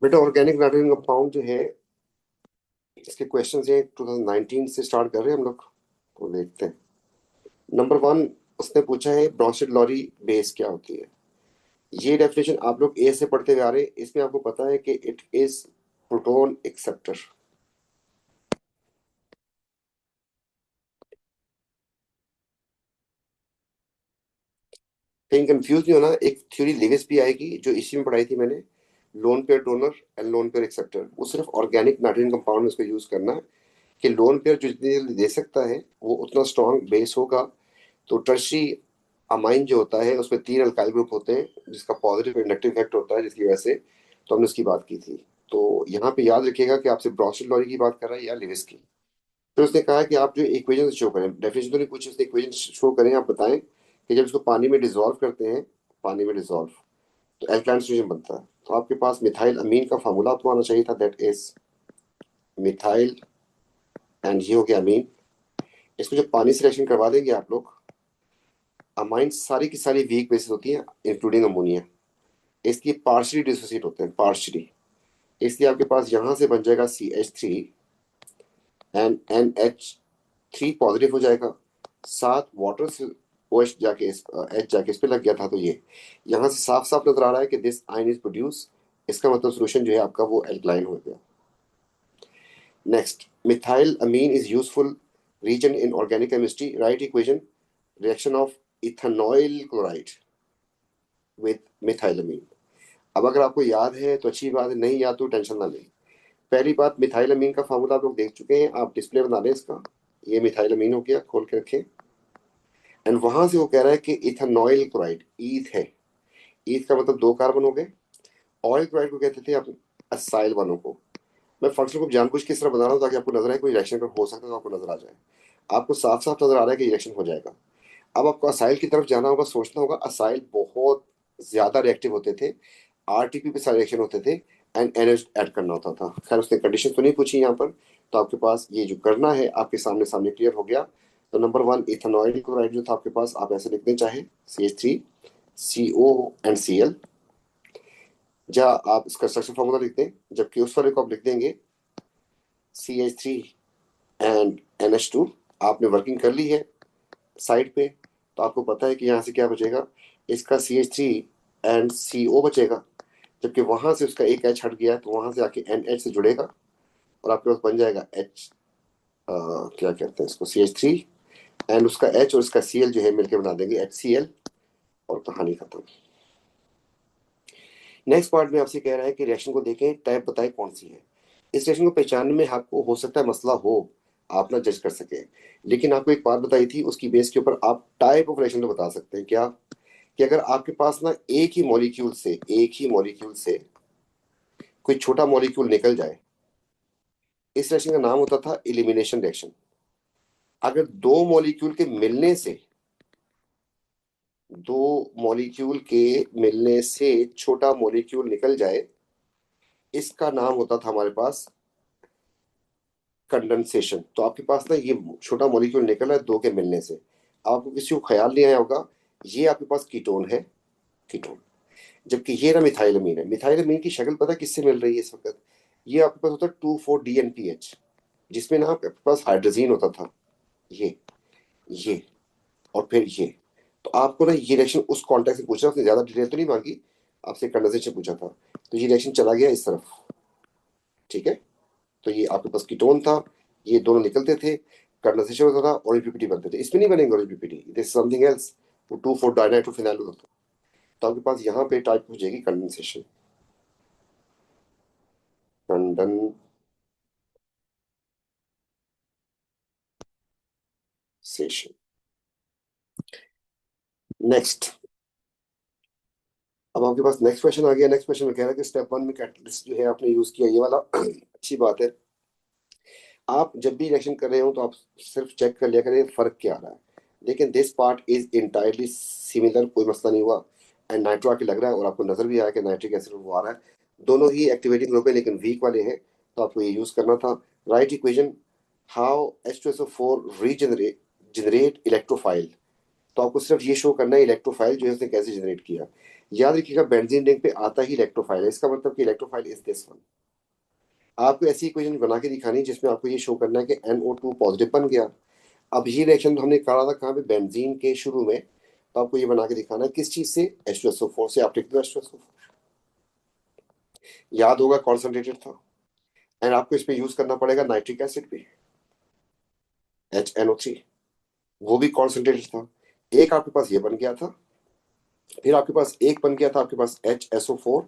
बेटा organic nitrogen compound जो है, इसके क्वेश्चन है 2019 से स्टार्ट कर रहे हैं हम लोग, तो देखते हैं। नंबर 1 उसने पूछा है ब्रॉन्स्टेड लॉरी बेस क्या होती है। ये डेफिनेशन आप लोग ए से पढ़ते हुए आ रहे हैं। इसमें आपको पता है कि इट इज प्रोटॉन एक्सेप्टर। कहीं कंफ्यूज नहीं होना, एक थ्योरी लिविस भी आएगी जो इसी में पढ़ाई थी मैंने, loan pair donor and lone pair acceptor. वो सिर्फ ऑर्गेनिक नाइट्रोजन कंपाउंड में उसको यूज करना है कि लोन पेयर जो जितनी जल्दी दे सकता है वो उतना स्ट्रॉन्ग बेस होगा। तो टर्शरी अमाइन जो होता है उसमें 3 अल्काइल ग्रुप होते हैं जिसका पॉजिटिव इंडक्टिव इफेक्ट होता है, जिसकी वजह से तो हमने उसकी बात की थी। तो यहाँ पे याद रखिएगा कि आपसे ब्रॉन्स्टेड लॉरी की बात कर रहा है या लिविस की। फिर उसने कहा कि आप जो इक्वेशन शो करें, डेफिनेशन तो नहीं पूछी उसने, इक्वेशन शो करें, आप बताएं कि जब इसको पानी में डिजोल्व करते हैं, पानी में डिजोल्व तो एल्काइल सॉल्यूशन बनता है। तो आपके पास मिथाइल अमीन का फार्मूला आपको आना चाहिए था, दैट इज मिथाइल एंड ये हो गया अमीन। इसको जब पानी से रिएक्शन करवा देंगे आप लोग, अमाइन सारी की सारी वीक बेसिस होती है इंक्लूडिंग अमोनिया, इसकी पार्शली डिसोसिएट होते हैं, पार्शली। इसलिए आपके पास यहां से बन जाएगा CH3 एंड NH3 पॉजिटिव हो जाएगा, साथ वाटर से OH जाके H जाके इस पे लग गया था। तो ये यहां से साफ साफ नजर आ रहा है कि दिस आयन इज प्रोड्यूस। इसका मतलब सोल्यूशन जो है आपका वो एल्कलाइन हो गया। Next, methyl amine is useful region in organic chemistry. Write equation reaction of ethanol chloride with methylamine. अब अगर आपको याद है तो अच्छी बात है, नहीं याद तो टेंशन ना लें। पहली बात, मिथाइलामीन का फार्मूला आप लोग देख चुके हैं, आप डिस्प्ले बना लें इसका। ये मिथाइलामीन हो गया, खोल के रखें। एंड वहां से वो कह रहा है कि इथेनॉइल क्लोराइड, ईथ है। ईथ का मतलब 2 कार्बन हो गए। ऑयल क्लोराइड को कहते थे आप असाइल वालों को। मैं फंक्शन को जानबूझ के इस तरह बना रहा हूँ ताकि आपको नजर आए कोई रिएक्शन अगर हो सकता है तो आपको नजर आ जाए। आपको साफ साफ नजर आ रहा है कि रिएक्शन हो जाएगा। अब आपको असाइल की तरफ जाना होगा, सोचना होगा। असाइल बहुत ज्यादा रिएक्टिव होते थे, RTP पे सारे रिएक्शन होते थे एंड NH ऐड करना होता था। खैर उसने कंडीशन तो नहीं पूछी यहाँ पर, तो आपके पास ये जो करना है आपके सामने सामने क्लियर हो गया। तो नंबर 1 इथेनॉइल क्लोराइड जो था आपके पास, आप ऐसे लिख दें चाहे CH3 CO एंड Cl, या आप इसका स्ट्रक्चर फॉर्मूला लिख दें, जबकि उस वाले को आप लिख देंगे CH3 एंड NH2। आपने वर्किंग कर ली है साइड पे, तो आपको पता है कि यहाँ से क्या बचेगा, इसका CH3 एंड CO बचेगा, जबकि वहां से उसका एक H हट गया तो वहां से आके NH से जुड़ेगा और आपके पास बन जाएगा H, क्या कहते हैं इसको, CH3 एंड उसका H और इसका Cl जो है मिलकर बना देंगे HCl, और कहानी खत्म। नेक्स्ट पार्ट में आपसे कह रहा है कि रिएक्शन को देखें, टाइप बताएं कौन सी है। इस रिएक्शन को पहचानने में आपको हो सकता है मसला हो, आप ना जज कर सके, लेकिन आपको एक बात बताई थी उसकी बेस के ऊपर आप टाइप ऑफ रिएक्शन तो बता सकते हैं। क्या कि अगर आपके पास ना एक ही मॉलिक्यूल से कोई छोटा मॉलिक्यूल निकल जाए, इस रिएक्शन का नाम होता था एलिमिनेशन रिएक्शन। अगर दो मॉलिक्यूल के मिलने से छोटा मॉलिक्यूल निकल जाए, इसका नाम होता था हमारे पास कंडेंसेशन। तो आपके पास ना ये छोटा मॉलिक्यूल निकला है दो के मिलने से, आपको किसी को ख्याल नहीं आया होगा, ये आपके पास कीटोन है, कीटोन। जबकि ये ना मिथाइलमीन है। मिथाइलमीन की शक्ल पता किससे मिल रही है इस वक्त, ये आपके पास होता है 2,4-DNPH, जिसमें ना आपके पास हाइड्रोजीन होता था, ये और फिर ये। तो आपको ना ये रिएक्शन उस कॉन्टेक्स्ट में पूछना, उसने ज्यादा डिटेल तो नहीं मांगी, आपसे कंडेंसेशन पूछा था, तो ये रिएक्शन चला गया इस तरफ। ठीक है, तो ये आपके पास कीटोन था, ये दोनों निकलते थे, कंडेंसेशन होता था, और पीपीटी बनते थे। इसमें नहीं बनेंगे और पीपीटी, दिस समथिंग एल्स, वो 2,4-डाइनाइट्रोफिनाइल होता था। तो आपके पास यहाँ पे टाइप हो जाएगी कंडेंसेशन, कंडेंसेशन। नेक्स्ट, अब आपके पास नेक्स्ट क्वेश्चन आ गया। नेक्स्ट क्वेश्चन में कह रहा है कि स्टेप 1 में कैटलिस्ट जो है आपने यूज किया ये वाला अच्छी बात है। आप जब भी रिएक्शन कर रहे हो तो आप सिर्फ चेक कर लिया करें फर्क क्या आ रहा है। लेकिन this part is entirely similar, कोई मसला नहीं हुआ। एंड नाइट्रो आके लग रहा है और आपको नजर भी आया कि नाइट्रिक एसिड वो आ रहा है। दोनों ही एक्टिवेटिंग ग्रुप है लेकिन वीक वाले हैं, तो आपको ये यूज करना था। Right equation how H2SO4 regenerate electrophile. तो आपको सिर्फ ये शो करना है इलेक्ट्रोफाइल जो है उसने कैसे जनरेट किया। याद रखिएगा बेंजीन रिंग पे आता ही इलेक्ट्रोफाइल है, इसका मतलब कि इलेक्ट्रोफाइल इज दिस वन। आपको ऐसी इक्वेशन बना के दिखानी है जिसमें आपको ये शो करना है कि NO2 पॉजिटिव बन गया। अब ये रिएक्शन हमने करा था कहाँ पे, बेंजीन के शुरू में। तो आपको ये बना के दिखाना है किस चीज से, H2SO4 से। आप लिख दो H2SO4, याद होगा कॉन्सेंट्रेटेड था। एंड आपको इसमें यूज करना पड़ेगा नाइट्रिक एसिड भी, HNO3, वो भी कॉन्सेंट्रेटेड था। एक आपके पास ये बन गया था, फिर आपके पास एक बन गया था आपके पास HSO4,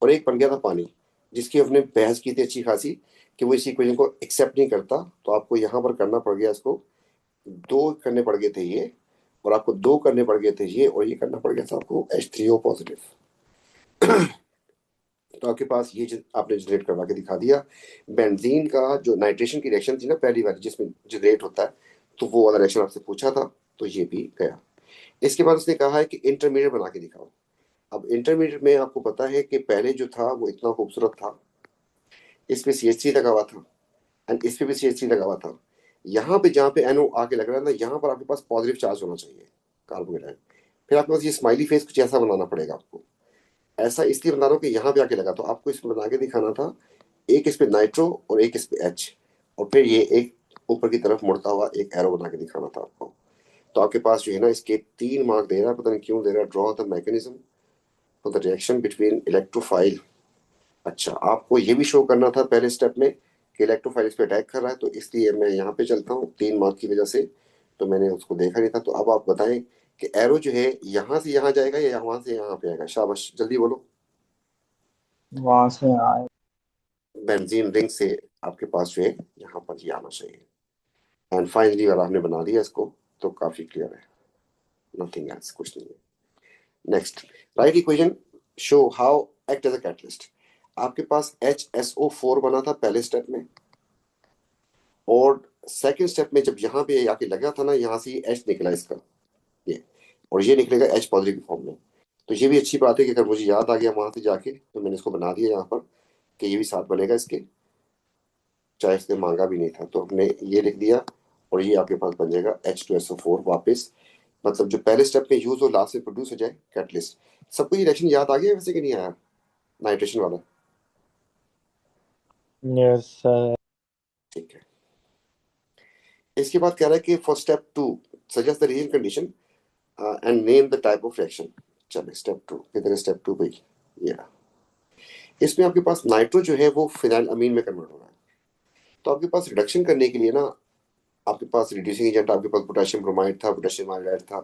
और एक बन गया था पानी, जिसकी हमने बहस की थी अच्छी खासी कि वो इस इक्वेशन को एक्सेप्ट नहीं करता। तो आपको यहाँ पर करना पड़ गया इसको, दो करने पड़ गए थे ये, और आपको दो करने पड़ गए थे ये, और ये करना पड़ गया था आपको H3O पॉजिटिव। तो आपके पास ये आपने जनरेट करवा के दिखा दिया। बेंजीन का जो नाइट्रेशन की रिएक्शन थी ना पहली वाली जिसमें जनरेट होता है, तो वो वाला रिएक्शन आपसे पूछा था, तो ये भी गया। इसके बाद उसने कहा है कि इंटरमीडिएट बना के दिखाओ। अब इंटरमीडिएट में आपको पता है कि पहले जो था वो इतना खूबसूरत था, इसमें CH3 लगा हुआ था, एंड इस पे भी CH3 लगा हुआ था। यहाँ पे जहाँ पे NO आके लग रहा है ना, यहाँ पर आपके पास पॉजिटिव चार्ज होना चाहिए, कार्बोकेटाइन। फिर आपके पास ये स्माइली फेस कुछ ऐसा बनाना पड़ेगा आपको। ऐसा इसलिए बना रहा हूँ कि यहाँ पे आके लगा, तो आपको इसमें बना के दिखाना था, एक इस पे नाइट्रो और एक इस पे H, और फिर ये एक ऊपर की तरफ मुड़ता हुआ एक एरो बना के दिखाना था आपको। तो आपके पास जो है ना इसके 3 मार्क दे रहा है, पता नहीं क्यों दे रहा है। Draw the mechanism for the reaction between electrophile. अच्छा, आपको ये भी शो करना था पहले स्टेप में कि इलेक्ट्रोफाइल इस पे अटैक कर रहा है, तो इसलिए मैं यहाँ पे चलता हूँ 3 मार्क की वजह से। तो मैंने उसको देखा नहीं था। तो अब आप बताएं कि एरो जो है यहाँ से यहाँ जाएगा या वहां से यहाँ पे आएगा, शाबाश जल्दी बोलो। वहां से आए। बेंजीन रिंग से आपके पास जो है यहाँ पर ये आना चाहिए। एंड फाइनली अगर आपने बना दिया इसको, तो काफी क्लियर है, नथिंग एल्स, कुछ नहीं है। Next, write equation show how act as a catalyst. आपके पास HSO4 बना था पहले स्टेप में, और सेकंड स्टेप में जब यहाँ पे आके लगा था ना, यहाँ से H निकला इसका, ये, और ये निकलेगा H पॉजिटिव फॉर्म में। तो ये भी अच्छी बात है कि अगर मुझे याद आ गया वहां से जाके, तो मैंने इसको बना दिया यहाँ पर कि ये भी साथ बनेगा इसके, चाहे इसने मांगा भी नहीं था। तो हमने ये लिख दिया, और ये आपके पास बन जाएगा H2SO4 वापस। मतलब जो पहले स्टेप में यूज हो लास्ट में प्रोड्यूस हो जाए कैटलिस्ट। सबको ये रिएक्शन याद आ गया वैसे कि नहीं आया, नाइट्रेशन वाला? Yes sir. ठीक है। इसके बाद कह रहा है कि for step 2 suggest the reagent condition and name the type of reaction. चलिए स्टेप 2 किधर, स्टेप 2 पे ये रहा। इसमें आपके पास नाइट्रो जो है वो फिनाइल अमीन में कन्वर्ट हो रहा है। तो आपके पास रिडक्शन करने के लिए ना, आपके पास रिड्यूसिंग एजेंट, आपके पास पोटेशियम ब्रोमाइड था, पोटेशियम आयोडाइड था।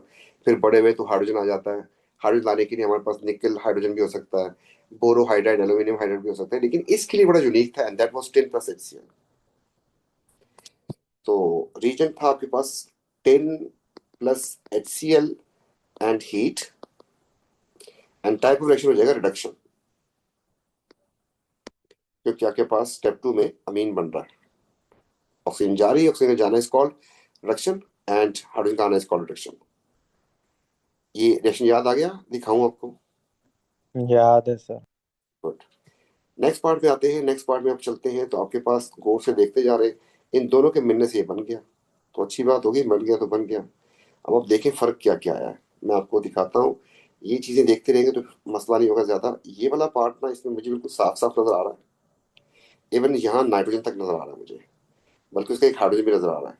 फिर बड़े हुए तो हाइड्रोजन आ जाता है। हाइड्रोजन लाने के लिए हमारे पास निकल हाइड्रोजन भी हो सकता है, बोरोहाइड्राइड, एल्यूमिनियम हाइड्राइड भी हो सकता है, लेकिन इसके लिए बड़ा यूनिक था, and that was 10 plus HCl। तो रीजन था आपके पास 10 plus HCl and heat, and type of reaction हो जाएगा रिडक्शन, क्योंकि आपके पास स्टेप 2 में अमीन बन रहा है। ऑक्सीजन जा रही है, ऑक्सीजन जाना is called reduction, and hydrogen का आना इज कॉल्ड रिडक्शन। ये रिएक्शन याद आ गया, दिखाऊं आपको? याद है सर। गुड। नेक्स्ट पार्ट में आते हैं। नेक्स्ट पार्ट में आप चलते हैं, तो आपके पास गौर से देखते जा रहे, इन दोनों के मिलने से ये बन गया, तो अच्छी बात होगी, बन गया तो बन गया। अब आप देखें फर्क क्या क्या आया है, मैं आपको दिखाता हूँ। ये चीजें देखते रहेंगे तो मसला नहीं होगा ज्यादा। ये वाला पार्ट ना, इसमें मुझे बिल्कुल साफ साफ नजर आ रहा है, इवन यहाँ नाइट्रोजन तक नजर आ रहा है मुझे, बल्कि उसका एक हाइड्रोजन भी नजर आ रहा है।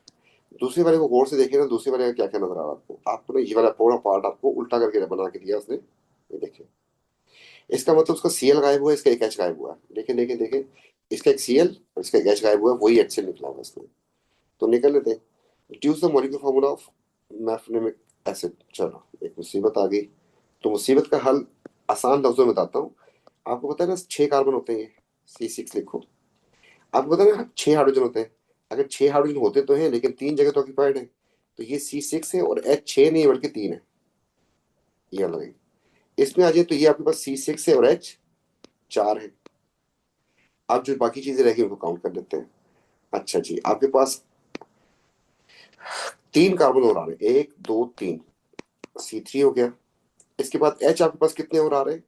दूसरे वाले को गौर से देखे ना, दूसरे वाले का क्या क्या नजर आ रहा है आपको। आपको ना ये वाला पूरा पार्ट आपको उल्टा करके बना के दिया उसने, ये देखिए। इसका मतलब उसका CL गायब हुआ है, इसका एक H गायब हुआ है। देखें देखें देखें, इसका एक CL और इसका एक H गायब हुआ है, वही H से निकला हुआ है इसमें। तो निकल लेते हैं। Reduce the molecular formula of mefenamic acid. चलो एक मुसीबत आ गई। तो मुसीबत का हल आसान लफ्जों में बताता हूँ। आपको पता है ना 6 कार्बन होते हैं, C6 लिखो। आपको पता है ना 6 हाइड्रोजन होते हैं। अगर 6 हाइड्रोजन होते तो हैं, लेकिन 3 जगह तो ऑक्यूपाइड है। तो ये C6 है, और H6 नहीं है बल्कि 3 है, ये अलग है। इसमें आ जाए तो ये आपके पास C6 है और H4 है। आप जो बाकी चीजें रह गई उनको काउंट कर लेते हैं। अच्छा जी, आपके पास 3 कार्बन और आ रहे हैं, 1 2 3, C3 हो गया। इसके बाद H आपके पास कितने और आ रहे हैं,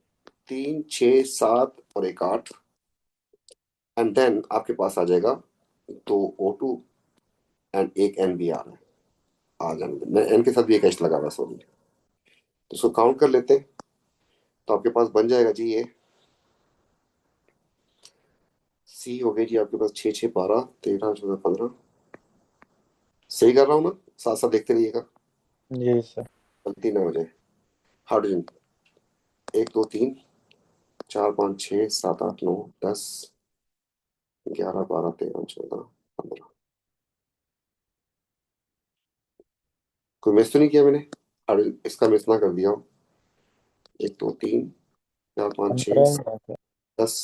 3 6 7 और एक 8। एंड देन आपके पास आ जाएगा 2 O2, एंड एक N भी आ रहा है। आ जाने दे, मैं N के साथ भी एक H लगा हुआ है, सॉरी। तो इसको काउंट कर लेते हैं। तो आपके पास बन जाएगा जी ये सी हो गई जी आपके पास 6 6 12 13 14 15। सही कर रहा हूँ ना? साथ साथ देखते रहिएगा, जी सर। गलती ना हो जाए। हाइड्रोजन 1 2 3 4 5 6 7 8 9 10 11 12 13 14 15। कोई मिस तो नहीं किया मैंने? हाइड्रोजन इसका मिस ना कर दिया हो। 1 2 3 4 5 6 15 ही है सर। 10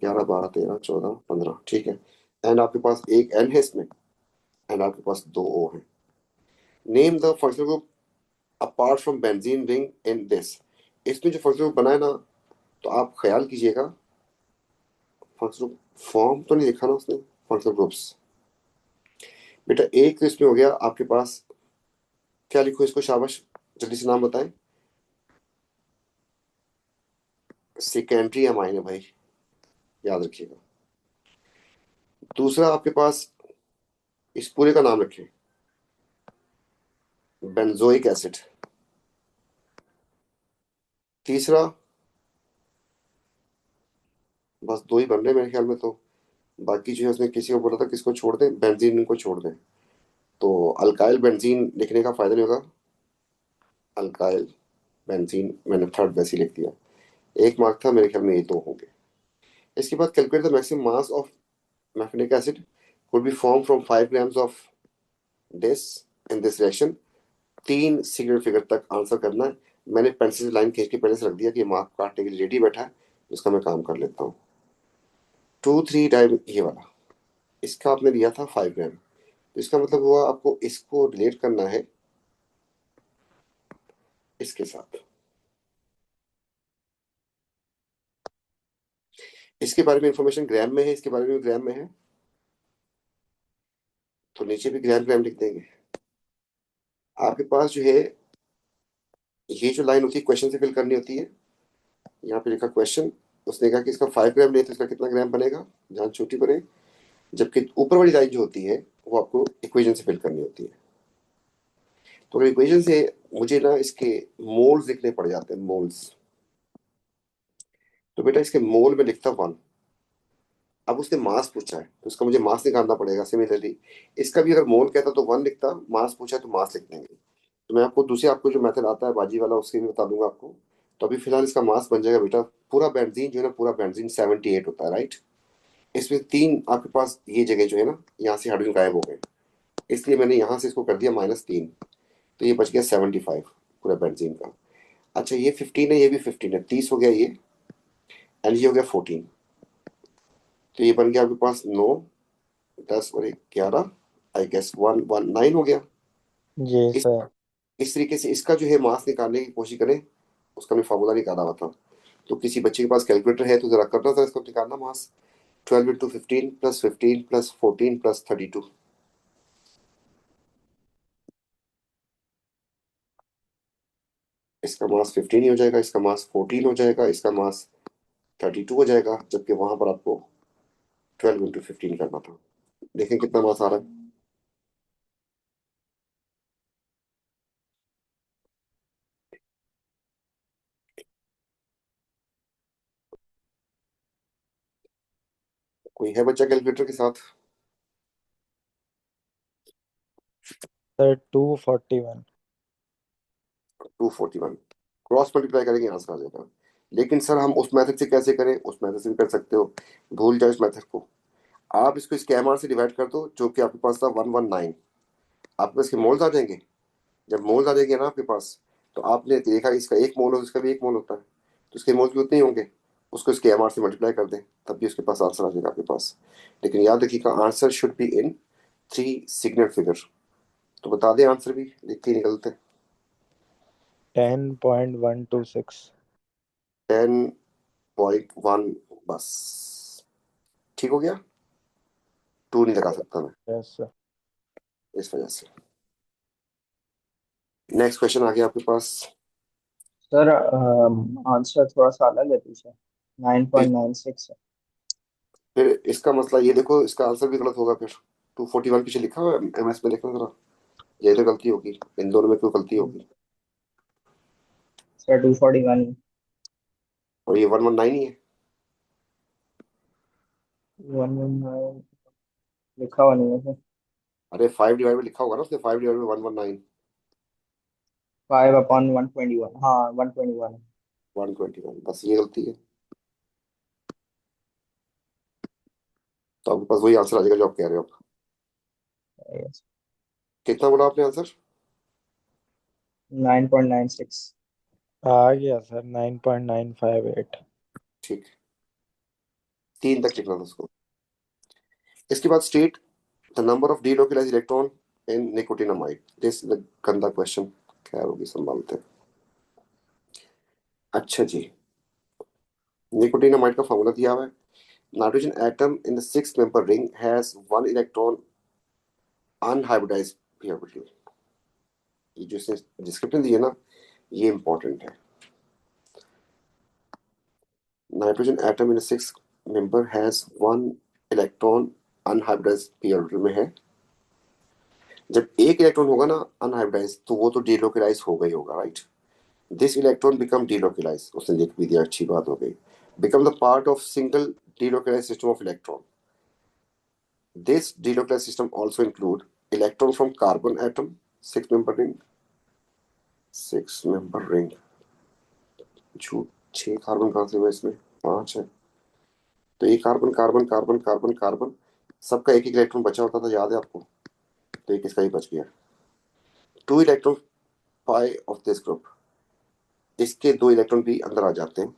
11 12 13 14 15, ठीक है। एंड आपके पास एक एन है इसमें, एंड आपके पास दो ओ है। Name the functional group apart from benzene ring in this. इसमें जो फंक्शनल ग्रुप बना है ना, तो आप ख्याल कीजिएगा, फंक्शनल ग्रुप फॉर्म तो नहीं लिखा ना उसने, फंक्शनल ग्रुप्स। बेटा एक तो इसमें हो गया आपके पास, क्या लिखो इसको, शाबाश, जल्दी से नाम बताएं। सेकेंडरी अमाइन है भाई, याद रखिएगा। दूसरा आपके पास, इस पूरे का नाम रखें, बेंजोइक एसिड। तीसरा, बस दो ही बन रहे मेरे ख्याल में तो, बाकी जो है उसने किसी को बोला था किसको छोड़ दें, बेंजीन को छोड़ दें। तो अल्काइल बेंजीन लिखने का फायदा नहीं होगा, अल्काइल बेंजीन मैंने थर्ड वैसे ही लिख दिया। एक मार्क था मेरे ख्याल में, ये दो होंगे। इसके बाद calculate the maximum mass of mefenamic acid could be form from 5 grams of this in this reaction. 3 signal figure तक आंसर करना है। मैंने पेंसिल से लाइन खींच के पहले से रख दिया कि मार्क काटने के लिए रेडी बैठा है, इसका मैं काम कर लेता हूँ। 2 3 टाइम ये वाला, इसका आपने लिया था 5 ग्राम, तो इसका मतलब हुआ आपको इसको रिलेट करना है इसके साथ। इसके बारे में इंफॉर्मेशन ग्राम में है, इसके बारे में भी ग्राम में है, तो नीचे भी ग्राम ग्राम लिख देंगे। आपके पास जो है, ये जो लाइन होती है क्वेश्चन से फिल करनी होती है। यहाँ पे लिखा क्वेश्चन, उसने कहा कि इसका 5 ग्राम ले तो इसका कितना ग्राम बनेगा, जहाँ छोटी बने। जबकि ऊपर वाली लाइन जो होती है वो आपको इक्वेशन से फिल करनी होती है। तो इक्वेशन से मुझे ना इसके मोल्स लिखने पड़ जाते हैं, मोल्स। तो बेटा इसके मोल में लिखता 1। अब उसने मास पूछा है तो उसका मुझे मास निकालना पड़ेगा। सिमिलरली इसका भी अगर मोल कहता तो 1 लिखता, मास पूछा तो मास लिख देंगे। तो मैं आपको दूसरे, आपको जो मेथड आता है बाजी वाला, उसके भी बता दूंगा आपको। तो अभी फिलहाल इसका मास बन जाएगा बेटा, पूरा बेंजीन जो है ना, पूरा बेंजीन 78 होता है, राइट। इसमें तीन आपके पास ये जगह जो है ना, यहाँ से हाइड्रोजन गायब हो गए, इसलिए मैंने यहाँ से इसको कर दिया -3। तो ये बच गया 75 पूरा बेंजीन का। अच्छा ये 15 है, ये भी 15 है, 30 हो गया ये, एंड ये हो गया 14। तो ये बन गया आपके पास 9 10 और 11, आई गेस 119 हो गया। जी इस सर। इस तरीके से इसका जो है मास निकालने की कोशिश करें। उसका मैं फार्मूला निकाला हुआ था, तो किसी बच्चे के पास कैलकुलेटर है तो जरा करना था इसको निकालना मास। 12 × 15 + 15 + 14 + 32। इसका मास 15 ही हो जाएगा, इसका मास 14 हो जाएगा, इसका मास 32 हो जाएगा, जबकि वहां पर आपको 12 × 15 करना था। देखें कितना मास आ रहा है। कोई है बच्चा कैलकुलेटर के साथ? सर 241। 241 क्रॉस मल्टीप्लाई करेंगे, आंसर आ जाएगा। लेकिन सर हम उस मेथड से कैसे करें? उस मेथड से भी कर सकते हो, भूल जाओ इस मेथड को। आप इसको इसके एम आर से डिवाइड कर दो, जो कि आपके पास था 119। आपके पास के मोल्स आ जाएंगे। जब मोल्स आ जाएंगे ना आपके पास, तो आपने देखा इसका एक मोल हो, इसका भी एक मोल होता है, तो इसके मोल्स भी उतने ही होंगे। उसको इसके एम आर से मल्टीप्लाई कर दें, तब भी उसके पास आंसर आ जाएगा आपके पास। लेकिन याद रखिएगा answer should be in 3 signal figure. तो बता दें आंसर भी, लिख के निकलते। 10.126। 10.1, बस ठीक हो गया। 2 नहीं लगा सकता मैं, यस सर। इस वजह से। नेक्स्ट क्वेश्चन आ गया आपके पास। सर आंसर थोड़ा सा अलग है पीछे। 9.96 है। फिर इसका मसला ये देखो, इसका आंसर भी गलत होगा फिर। 241 पीछे लिखा हुआ है, एम एस में देखना जरा, यही तो गलती होगी। इन दोनों में क्यों गलती होगी? सर 241। और ये 119 ही है। 119 लिखा हुआ नहीं है सर। अरे 5 डिवाइड में लिखा होगा ना उसने, 5 डिवाइड में 119। 5/121, हाँ 121। 121, बस ये गलती है। तो आपके पास वही आंसर आ जाएगा जो आप कह रहे हो। यस। कितना बोला आपने आंसर? 9.96। आ गया सर, 9.958। ठीक, 3 तक लिखना था उसको। इसके बाद state the number of delocalised electron in nicotinamide. This गंदा क्वेश्चन, खैर होगी संभालते हैं। अच्छा जी, निकोटिनामाइड का फॉर्मूला दिया हुआ है। Nitrogen atom in the 6 member ring has 1 electron unhybridised p orbital. ये जो इसने डिस्क्रिप्शन दी है ना, ये इंपॉर्टेंट है। Nitrogen atom in 6 member has 1 electron unhybridised p orbital में है। जब एक इलेक्ट्रॉन होगा ना अनहाइब्रिडाइज्ड, तो वो तो डीलोकलाइज होगा ही होगा, right. This electron become delocalize, उसने लिख भी दिया, अच्छी बात हो गई। Become the part of single delocalize system of electron. This delocalized system also include electron from carbon atom, 6 member ring, 6 member ring। झूठ, 6 कार्बन कहाँ से हुए इसमें, 5 है। तो ये carbon carbon carbon carbon carbon, सबका एक एक इलेक्ट्रॉन बचा होता था, याद है आपको। तो एक इसका ही बच गया। 2 electron pi of this group, इसके 2 इलेक्ट्रॉन भी अंदर आ जाते हैं।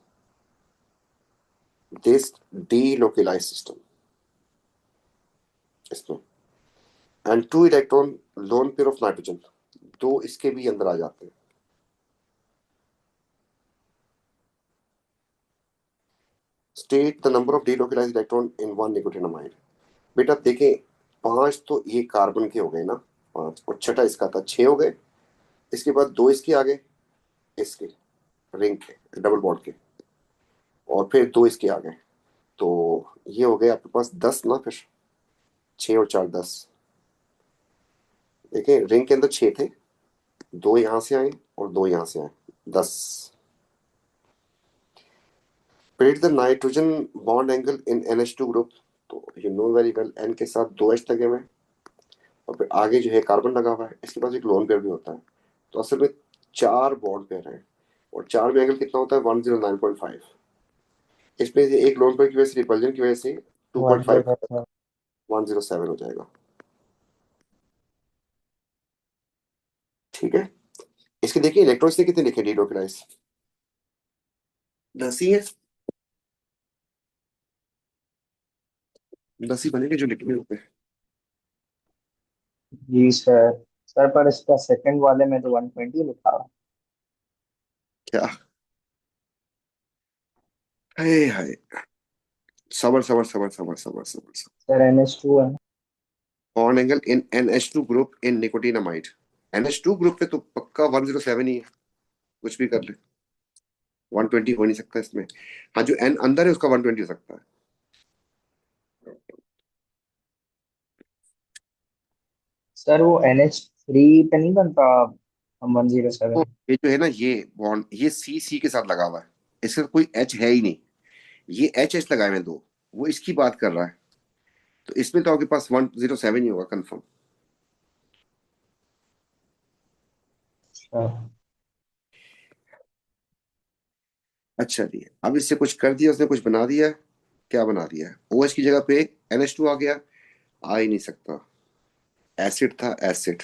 दिस डीलोकलाइज सिस्टम इसमें। And 2 electron lone pair of nitrogen, 2 इसके भी अंदर आ जाते हैं। State the number of delocalised electron in 1 nicotinamide. बेटा देखें, 5 तो ये कार्बन के हो गए ना, 5, और छठा इसका था, 6 हो गए। इसके बाद 2 इसके आ गए, इसके रिंग के डबल बॉन्ड के, और फिर 2 इसके आ गए। तो ये हो गए आपके पास 10 ना, फिर 6 और 4 10। देखिए रिंग के अंदर 6 थे, 2 यहां से आए और 2 यहां से आए, 10। Predict the nitrogen bond angle in NH2 group. तो you know very well, N के साथ 2 H लगे हुए हैं, और फिर आगे जो है कार्बन लगा हुआ है, इसके पास एक लोन पेयर भी होता है। तो असल में 4 बॉन्ड पेयर हैं, और 4 में एंगल कितना होता है, 109.5। इसमें से एक लोन पेयर की वजह से, रिपल्जन की वजह से 2.5, 107। 107 हो जाएगा। ठीक है। इसके देखिए इलेक्ट्रॉन्स ने कितने लिखे डीलोकलाइज, 10 ही है। 10 ही बनेंगे जो लिखे होते हैं। जी सर। सर पर इसका सेकंड वाले में तो 120 लिखा हुआ है। क्या, हाय हाय, सबर सबर सबर सबर सबर सबर सबर। सर NH2 है। Bond angle in NH2 group in nicotinamide. NH2 group पे तो पक्का 107 ही है, कुछ भी कर ले। 120 हो नहीं सकता इसमें। हाँ, जो N अंदर है उसका 120 हो सकता है। सर वो NH3 पे नहीं बनता, 107। तो ये जो है ना, ये बॉन्ड, ये C के साथ लगा हुआ है, इसका कोई H है ही नहीं। ये H लगाए हुए हैं 2, वो इसकी बात कर रहा है। तो इसमें तो आपके पास 107 ही होगा कंफर्म। अच्छा। अच्छा जी, अब इससे कुछ कर दिया उसने, कुछ बना दिया। क्या बना दिया है, OH की जगह पे NH2 आ गया। आ ही नहीं सकता, एसिड था एसिड।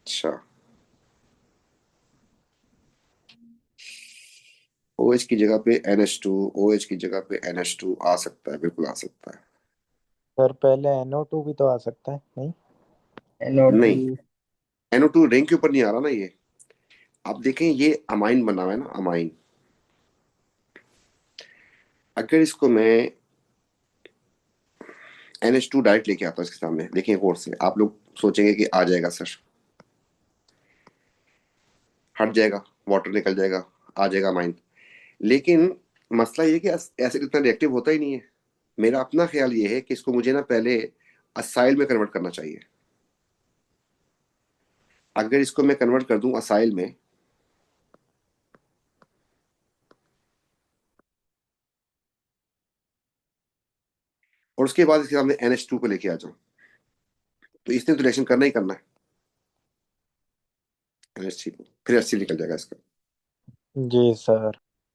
अच्छा, OH की जगह पे NH2, OH की जगह पे NH2 आ सकता है, बिल्कुल आ सकता है। सर पहले NO2 भी तो आ सकता है नहीं? NO2। नहीं, NO2 रिंग के ऊपर नहीं आ रहा ना ये। आप देखें, ये अमाइन बना हुआ है ना, अमाइन। अगर इसको मैं NH2 डायरेक्ट लेके आता हूँ इसके सामने, देखें गौर से, आप लोग सोचेंगे कि आ जाएगा सर, हट जाएगा, वाटर निकल जाएगा, आ जाएगा अमाइन। लेकिन मसला ये कि एसिड इतना रिएक्टिव होता ही नहीं है। मेरा अपना ख्याल ये है कि इसको मुझे ना पहले असाइल में कन्वर्ट करना चाहिए। अगर इसको मैं कन्वर्ट कर दूं असाइल में, और उसके बाद इसके सामने NH2 को लेके आ जाओ, तो इसने तो रिएक्शन करना ही करना है NH3 को, फिर HCl निकल जाएगा इसका। जी सर।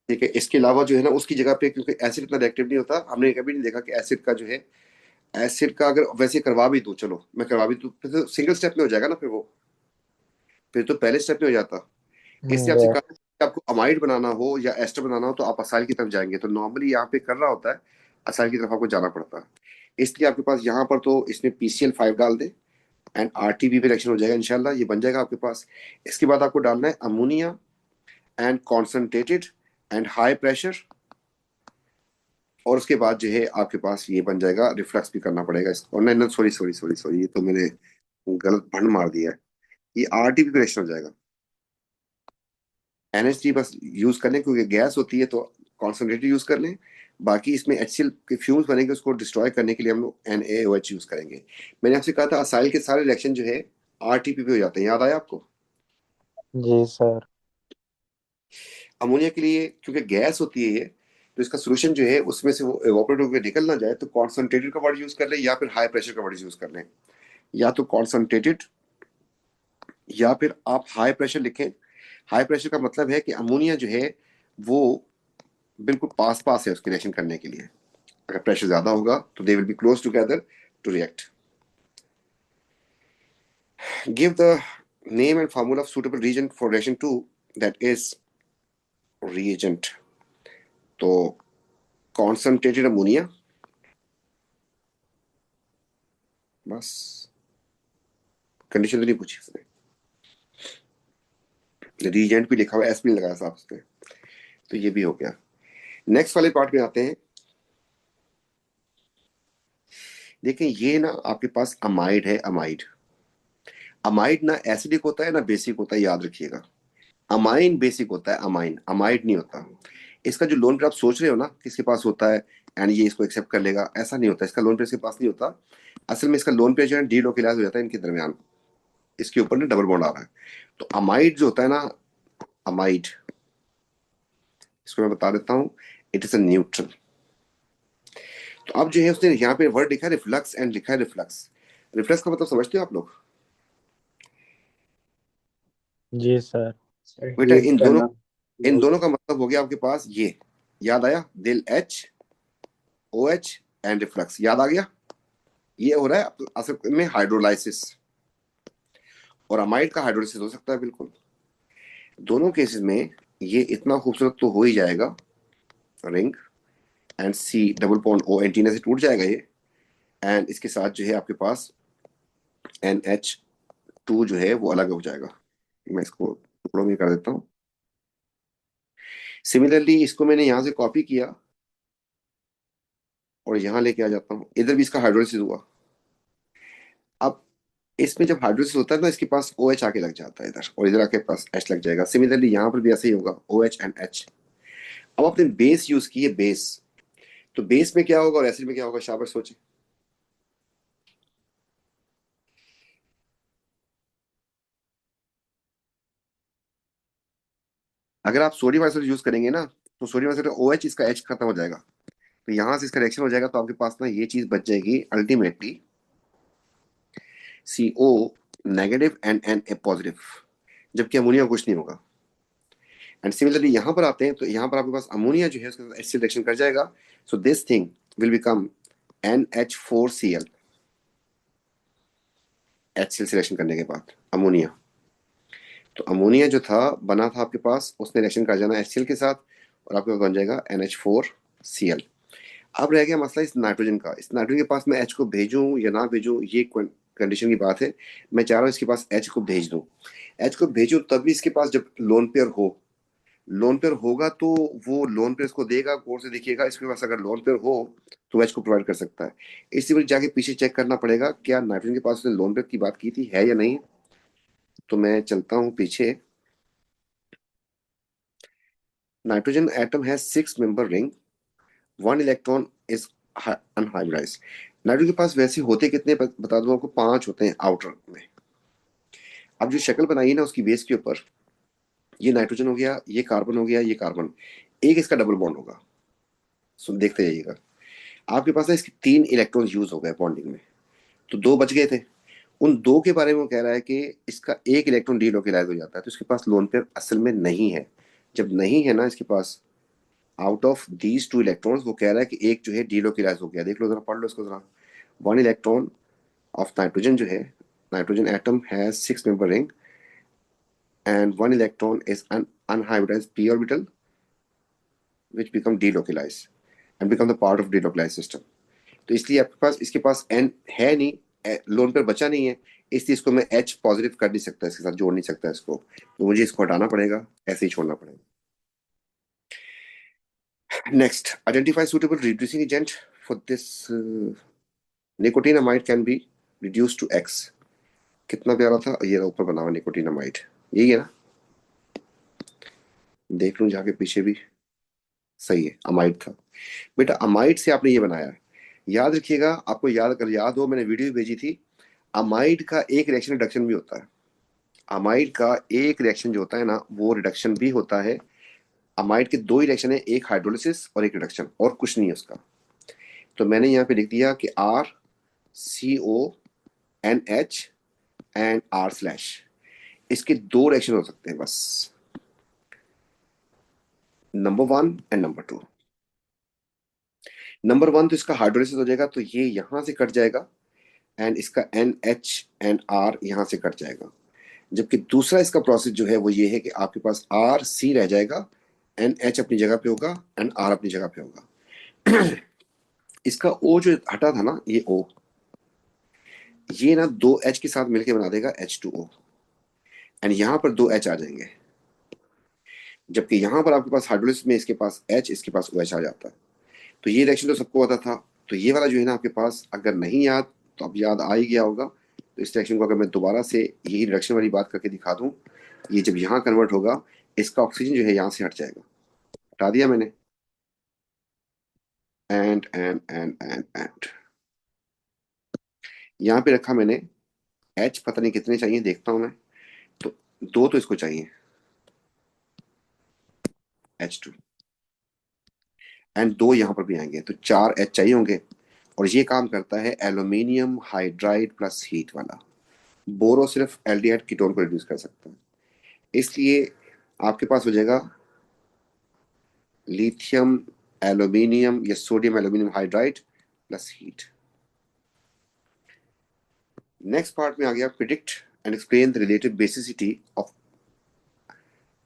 ठीक है, इसके अलावा जो है ना उसकी जगह पे, क्योंकि एसिड इतना रिएक्टिव नहीं होता, हमने कभी नहीं देखा कि एसिड का जो है, एसिड का अगर वैसे करवा भी दूं, चलो मैं करवा भी दूं, फिर तो सिंगल स्टेप में हो जाएगा ना, फिर तो पहले स्टेप में हो जाता। इससे आपसे जी कहा कि आपको अमाइड बनाना हो या एस्टर बनाना हो तो आप असाइल की तरफ जाएंगे, तो नॉर्मली यहाँ पे कर रहा होता है असाइल की तरफ आपको जाना पड़ता है। इसलिए आपके पास यहाँ पर तो इसमें PCl5 डाल दे एंड RTP पे रिएक्शन हो जाएगा इंशाल्लाह, ये बन जाएगा आपके पास। इसके बाद आपको डालना है ammonia and concentrated and high pressure, और उसके बाद जो है आपके पास ये बन जाएगा, रिफ्लक्स भी करना पड़ेगा इसको। और नहीं, सॉरी सॉरी सॉरी सॉरी, ये तो मैंने गलत भंड मार दिया है, ये RTP पे रिएक्शन हो जाएगा। NH3 बस यूज कर लें क्योंकि गैस होती है, तो कॉन्सेंट्रेटेड यूज कर लें। बाकी इसमें HCl के फ्यूम्स बनेंगे, उसको डिस्ट्रॉय करने के लिए हम लोग NaOH यूज करेंगे। मैंने आपसे कहा था असाइल के सारे रिएक्शन जो है RTP पे हो जाते हैं, याद आया आपको? जी सर। अमोनिया के लिए क्योंकि गैस होती है ये, तो इसका सोल्यूशन जो है उसमें से वो एवापोरेट होकर निकल ना जाए, तो कॉन्सेंट्रेटेड का वर्ड यूज कर लें या फिर हाई प्रेशर का वर्ड यूज कर लें। या तो कॉन्सेंट्रेटेड या फिर आप हाई प्रेशर लिखें। हाई प्रेशर का मतलब है कि अमोनिया जो है वो बिल्कुल पास पास है उसके रिएक्शन करने के लिए। अगर प्रेशर ज्यादा होगा तो they will be close together to react. Give the name and formula of suitable reagent for reaction 2, that is reagent। तो कॉन्सेंट्रेटेड अमोनिया, बस कंडीशन तो नहीं पूछी उसने, रीजेंट भी लिखा हुआ, एस भी लगाया साफ उसने, तो ये भी हो गया। नेक्स्ट वाले पार्ट में आते हैं। देखिए ये ना आपके पास अमाइड है, अमाइड। अमाइड ना एसिडिक होता है ना बेसिक होता है, याद रखिएगा। अमाइन बेसिक होता है, अमाइन अमाइड नहीं होता। इसका जो लोन पेयर आप सोच रहे हो ना किसके पास होता है एंड ये इसको एक्सेप्ट कर लेगा, ऐसा नहीं होता। इसका लोन पेयर इसके पास नहीं होता। असल में इसका लोन पेयर जो है डी लोकेलाइज हो जाता है इनके दरमियान, इसके ऊपर ना डबल बॉन्ड आ रहा है। तो अमाइड जो होता है ना, अमाइड, इसको मैं बता देता हूँ, इट इज अ न्यूट्रल। तो अब जो है उसने यहाँ पे वर्ड लिखा है रिफ्लक्स एंड लिखा है रिफ्लक्स। रिफ्लक्स का मतलब समझते हो आप लोग? जी सर। सर बेटा हीट करना। इन हीट। दोनों का मतलब हो गया आपके पास ये, याद आया? दिल HOH एंड रिफ्लक्स, याद आ गया? ये हो रहा है असल में हाइड्रोलाइसिस, और अमाइड का हाइड्रोलाइसिस हो सकता है बिल्कुल। दोनों केसेस में ये इतना खूबसूरत तो हो ही जाएगा, ring and C double bond O antenna से टूट जाएगा ये, एंड इसके साथ जो है आपके पास NH2 जो है वो अलग हो जाएगा। मैं इसको टुकड़ों में कर देता हूँ। सिमिलरली इसको मैंने यहाँ से कॉपी किया और यहाँ लेके आ जाता हूँ, इधर भी इसका हाइड्रोलिसिस हुआ। अब इसमें जब हाइड्रोलिसिस होता है ना, इसके पास OH आके लग जाता है इधर, और इधर आके पास H लग जाएगा। सिमिलरली यहाँ पर भी ऐसे ही होगा, OH एंड H। अब आपने बेस यूज की है, बेस, तो बेस में क्या होगा और एसिड में क्या होगा, शाबाश सोचे। अगर आप सोडियम आइसोलेट यूज करेंगे ना, तो सोडियम आइसोलेट OH, इसका H खत्म हो जाएगा, तो यहां से इसका रिएक्शन हो जाएगा, तो आपके पास ना ये चीज बच जाएगी ultimately CO negative and Na positive, जबकि अमोनिया कुछ नहीं होगा। एंड सिमिलरली यहाँ पर आते हैं, तो यहाँ पर आपके पास अमोनिया जो है उसके साथ एसिड रिएक्शन कर जाएगा, so this thing will become NH4Cl। HCl selection करने के बाद अमोनिया, तो अमोनिया जो था बना था आपके पास, उसने रिएक्शन कर जाना HCl के साथ, और आपके पास बन जाएगा NH4Cl। अब रह गया मसला इस नाइट्रोजन का। इस नाइट्रोजन के पास मैं H को भेजूं या ना भेजूं, ये कंडीशन की बात है। मैं चाह रहा हूँ इसके पास H को भेज दूं। H को भेजूं तब भी इसके पास जब लोन पेयर हो, लोन पेयर होगा तो वो लोन पेयर इसको देगा, गौर से देखिएगा, इसके पास अगर लोन पेयर हो तो H को प्रोवाइड कर सकता है। इसी वजह जाके पीछे चेक करना पड़ेगा क्या नाइट्रोजन के पास उसने लोन पेयर की बात की थी है या नहीं। तो मैं चलता हूँ पीछे। नाइट्रोजन एटम है 6 member ring, 1 electron is unhybridised. Nitrogen के पास वैसे होते कितने बता दूं आपको, 5 होते हैं आउटर में। अब जो शक्ल बनाई है ना उसकी बेस के ऊपर, ये नाइट्रोजन हो गया, ये कार्बन हो गया, ये कार्बन, एक इसका डबल बॉन्ड होगा। सुन देखते जाइएगा। आपके पास ना इसके 3 इलेक्ट्रॉन्स यूज हो गए बॉन्डिंग में, तो 2 बच गए थे। उन 2 के बारे में वो कह रहा है कि इसका एक इलेक्ट्रॉन डीलोकेलाइज हो जाता है, तो इसके पास लोन पेयर असल में नहीं है। जब नहीं है ना इसके पास, आउट ऑफ दीज 2 इलेक्ट्रॉन्स, वो कह रहा है कि एक जो है डीलोकेलाइज हो गया। देख लो जरा, पढ़ लो इसको जरा। 1 इलेक्ट्रॉन ऑफ नाइट्रोजन जो है, nitrogen atom has 6 member ring and 1 electron is un unhybridized p orbital which become delocalized and become the part of delocalized system। तो इसलिए आपके पास, इसके पास n है नहीं, लोन पर बचा नहीं है, इसलिए इसको मैं H पॉजिटिव कर नहीं सकता, इसके साथ जोड़ नहीं सकता इसको, तो मुझे इसको हटाना पड़ेगा, ऐसे ही छोड़ना पड़ेगा। Next, identify suitable reducing agent for this nicotinamide can be reduce to X। कितना प्यारा था ये ऊपर बना हुआ निकोटिनामाइड, यही है ना? देख लूं जाके पीछे भी, सही है, अमाइड था बेटा। अमाइड से आपने ये बनाया है, याद रखिएगा। आपको याद, अगर याद हो, मैंने वीडियो भेजी थी। अमाइड का एक रिएक्शन रिडक्शन भी होता है। अमाइड का एक रिएक्शन जो होता है ना, वो रिडक्शन भी होता है। अमाइड के 2 ही रिएक्शन है, एक हाइड्रोलिसिस और एक रिडक्शन, और कुछ नहीं है उसका। तो मैंने यहाँ पे लिख दिया कि RCONH एंड R/, इसके 2 रिएक्शन हो सकते हैं बस, नंबर 1 एंड नंबर 2। नंबर 1 तो इसका हाइड्रोलिसिस हो जाएगा, तो ये यहां से कट जाएगा, एंड इसका NH एंड R यहां से कट जाएगा। जबकि दूसरा इसका प्रोसेस जो है वो ये है कि आपके पास RC रह जाएगा, NH अपनी जगह पे होगा एंड R अपनी जगह पे होगा। इसका O जो हटा था ना, ये O, ये ना 2H के साथ मिलके बना देगा H2O, एंड यहां पर 2H आ जाएंगे। जबकि यहां पर आपके पास हाइड्रोलिसिस में इसके पास H, इसके पास OH आ जाता है। तो ये रिएक्शन तो सबको आता था। तो ये वाला जो है ना आपके पास, अगर नहीं याद तो अब याद आ ही गया होगा। तो इस रिएक्शन को अगर मैं दोबारा से यही रिडक्शन वाली बात करके दिखा दूं, ये जब यहाँ कन्वर्ट होगा, इसका ऑक्सीजन जो है यहाँ से हट जाएगा, हटा दिया मैंने, एंड यहाँ पे रखा मैंने H, पता नहीं कितने चाहिए, देखता हूं मैं। तो 2 तो इसको चाहिए, H2, एंड 2 यहाँ पर भी आएंगे, तो 4 H चाहिए होंगे। और ये काम करता है एल्यूमिनियम हाइड्राइड प्लस हीट वाला। बोरो सिर्फ एल्डिहाइड कीटोन को रिड्यूस कर सकता है, इसलिए आपके पास हो जाएगा लिथियम एल्यूमिनियम या sodium aluminium hydride plus heat. Next part में आ गया, predict and explain the relative basicity of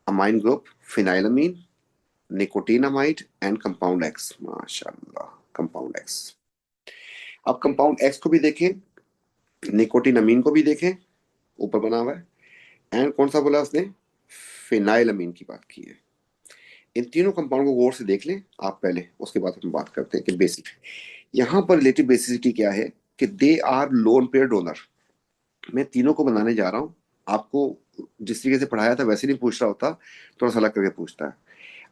amine group phenylamine, nicotinamide and compound X. माशाल्लाह, कंपाउंड एक्स। अब कंपाउंड एक्स को भी देखें, निकोटिनामीन को भी देखें, ऊपर बना हुआ है, एंड कौन सा बोला उसने, फिनाइलमीन की बात की है। इन तीनों कंपाउंड को गौर से देख लें आप पहले, उसके बाद हम बात करते हैं कि बेसिक। यहां पर रिलेटिव बेसिसिटी क्या है कि they are lone pair donor. मैं तीनों को बनाने जा रहा हूं, आपको जिस तरीके से पढ़ाया था वैसे नहीं पूछ रहा होता, थोड़ा सा अलग करके पूछता है।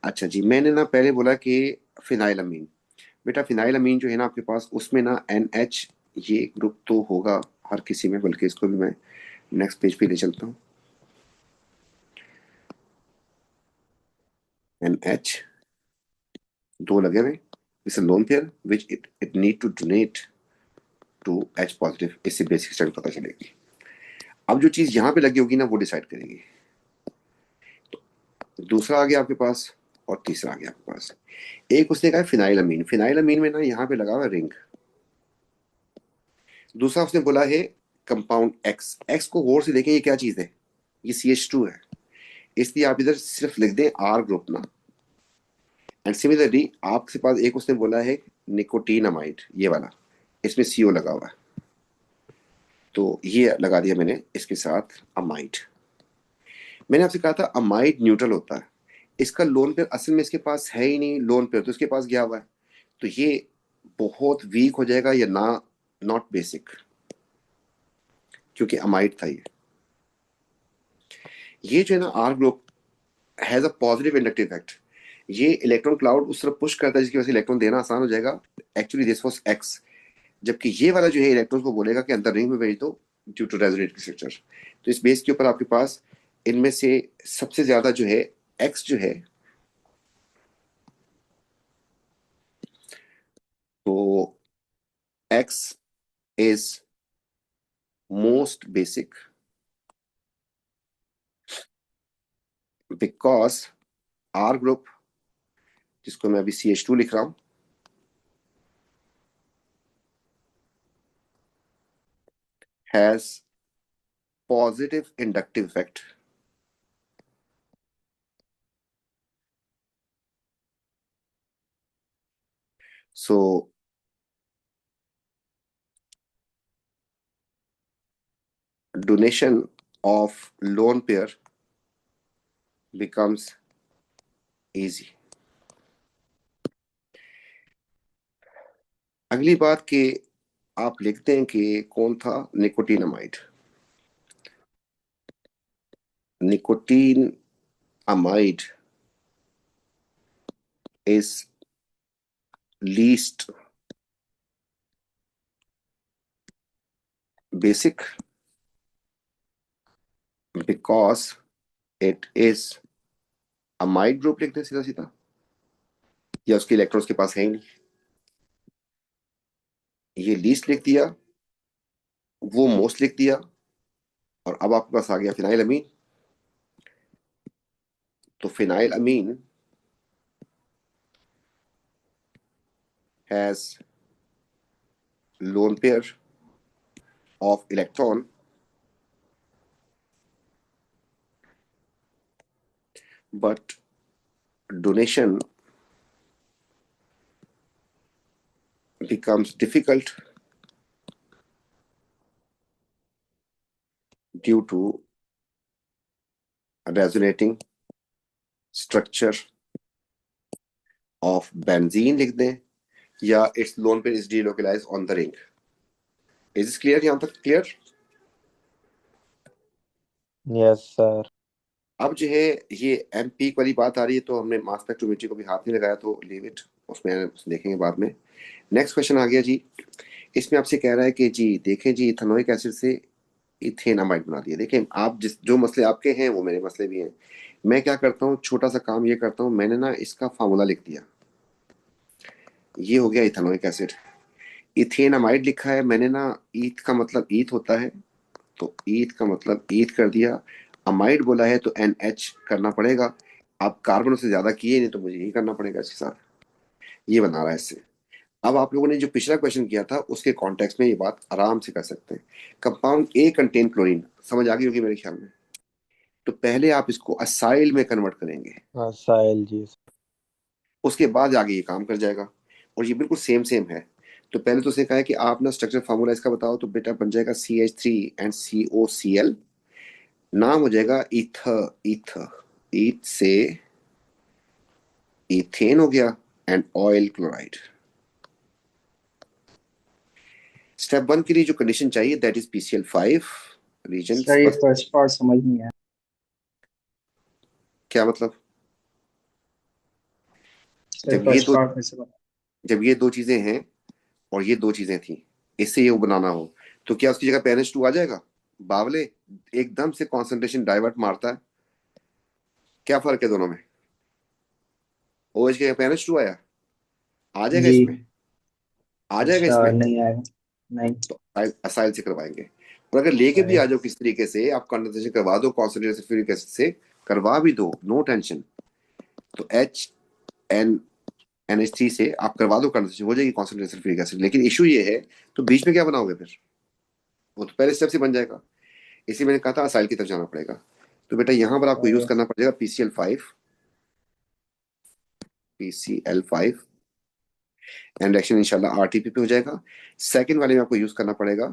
अच्छा जी, मैंने ना पहले बोला कि फिनाइलमीन, बेटा फिनाइलमीन जो है ना आपके पास, उसमें ना NH, ये ग्रुप तो होगा हर किसी में, बल्कि इसको भी मैं नेक्स्ट पेज पे ले चलता हूँ। NH 2 लगे हुए, इस lone pair which it need to donate to H positive, इससे बेसिक स्ट्रक्चर पता चलेगी। अब जो चीज यहाँ पे लगी होगी ना, वो डिसाइड करेगी। तो दूसरा आ गया आपके पास, और तीसरा आ गया आपके पास। एक उसने कहा फिनाइलमीन, फिनाइलमीन में ना यहाँ पे लगा हुआ रिंग। दूसरा उसने बोला है कंपाउंड एक्स, एक्स को गौर से देखें, ये क्या चीज है, ये CH2 है, इसलिए आप इधर सिर्फ लिख दें R ग्रुप ना। एंड सिमिलरली आपके पास एक उसने बोला है निकोटीनामाइड, ये वाला, इसमें CO लगा हुआ है, तो ये लगा दिया मैंने इसके साथ अमाइड। मैंने आपसे कहा था अमाइड न्यूट्रल होता है, इसका लोन पेयर असल में इसके पास है ही नहीं, लोन पेयर तो इसके पास गया हुआ है, तो ये बहुत वीक हो जाएगा या ना, नॉट बेसिक, क्योंकि अमाइड था ये जो है ना R group has a positive inductive effect. ये इलेक्ट्रॉन क्लाउड उस तरफ पुश करता है जिसकी वजह से इलेक्ट्रॉन देना आसान हो जाएगा। एक्चुअली दिस वाज एक्स, जबकि ये वाला जो है इलेक्ट्रॉन को बोलेगा कि अंदर रिंग में भेज दो ड्यू टू रेजोनेटिव स्ट्रक्चर। तो इस बेस के ऊपर आपके पास इनमें से सबसे ज्यादा जो है एक्स जो है, तो X is most basic because R group, जिसको मैं अभी CH2 लिख रहा हूं, has positive inductive effect. So donation of lone pair becomes easy. अगली बात कि आप लिखते हैं कि कौन था nicotinamide. Nicotinamide is least basic because it is amide group. लिखते हैं सीधा सीधा, या उसके इलेक्ट्रॉन्स के पास है ही नहीं. ये लीस्ट लिख दिया, वो मोस्ट लिख दिया, और अब आपके पास आ गया फिनाइल अमीन. तो phenyl amine has lone pair of electron but donation becomes difficult due to resonating structure of benzene लिख दें, या its lone pair is delocalized on the ring. Is this clear? यहां तक क्लियर? Yes sir. अब जो है ये MP वाली बात आ रही है, तो हमने मास स्पेक्ट्रोमेट्री को भी हाथ नहीं लगाया, तो लीव इट, उसमें देखेंगे बाद में. नेक्स्ट क्वेश्चन आ गया जी. इसमें आपसे कह रहा है कि जी देखें जी, इथेनोइक एसिड से इथेन अमाइड बना दिया. देखें आप, जो मसले आपके हैं वो मेरे मसले भी हैं. मैं क्या करता हूँ, छोटा सा काम ये करता हूँ, मैंने ना इसका फार्मूला लिख दिया. ये हो गया इथेनोइक एसिड. इथेन अमाइड लिखा है मैंने ना, ईथ का मतलब ईथ होता है, तो ईथ का मतलब ईथ कर दिया. अमाइड बोला है तो NH करना पड़ेगा. आप कार्बन से ज्यादा किए नहीं, तो मुझे यही करना पड़ेगा इसके साथ. ये बना रहा है इससे. अब आप लोगों ने जो पिछला क्वेश्चन किया था उसके कॉन्टेक्स्ट में ये बात आराम से कर सकते हैं. कंपाउंड ए कंटेन क्लोरीन, समझ आ गई होगी मेरे ख्याल में. तो पहले आप इसको असाइल में कन्वर्ट करेंगे, साहिल जी. उसके बाद आगे ये काम कर जाएगा. और ये बिल्कुल सेम सेम है. तो पहले तो उसने कहा है कि आप ना स्ट्रक्चर फार्मूला इसका बताओ, तो बेटा बन जाएगा CH3 एंड COCl. नाम हो जाएगा ईथर. ईथ से इथेन हो गया एंड ऑयल क्लोराइड. स्टेप 1 के लिए जो कंडीशन चाहिए that is PCl5 reagent. Sir ये फर्स्ट पार्ट समझ नहीं आया. क्या मतलब? सर जब ये फर्स्ट दो पार्ट में से बता. जब ये दो चीजें हैं और ये दो चीजें थी, इससे ये बनाना हो, तो क्या उसकी जगह पे NH2 आ जाएगा? बावले, एकदम से कॉन्सेंट्रेशन डाइवर्ट मारता है. क्या फर्क है दोनों में? OH की जगह पे NH2 आया, आ जाएगा जी. इसमें, आ जाएगा अच्छा इसमें. नहीं आएगा. नहीं. तो असाइल से करवाएंगे. और अगर लेके भी आ जाओ किस तरीके से, आप कंडेंसेशन करवा दो कॉन्सेंट्रेटेड सल्फ्यूरिक एसिड से, करवा भी दो, नो टेंशन. तो NH3 से आप करवा दो कंडेंसेशन, हो जाएगी कॉन्सेंट्रेटेड सल्फ्यूरिक एसिड. लेकिन इशू ये है, तो बीच में क्या बनाओगे फिर? वो तो पहले स्टेप से बन जाएगा. इसी मैंने कहा था असाइल की तरफ जाना पड़ेगा. तो बेटा यहाँ पर आपको यूज करना पड़ेगा PCl5 एंड रिएक्शन इंशाल्लाह RTP पे हो जाएगा. सेकंड वाले में आपको यूज करना पड़ेगा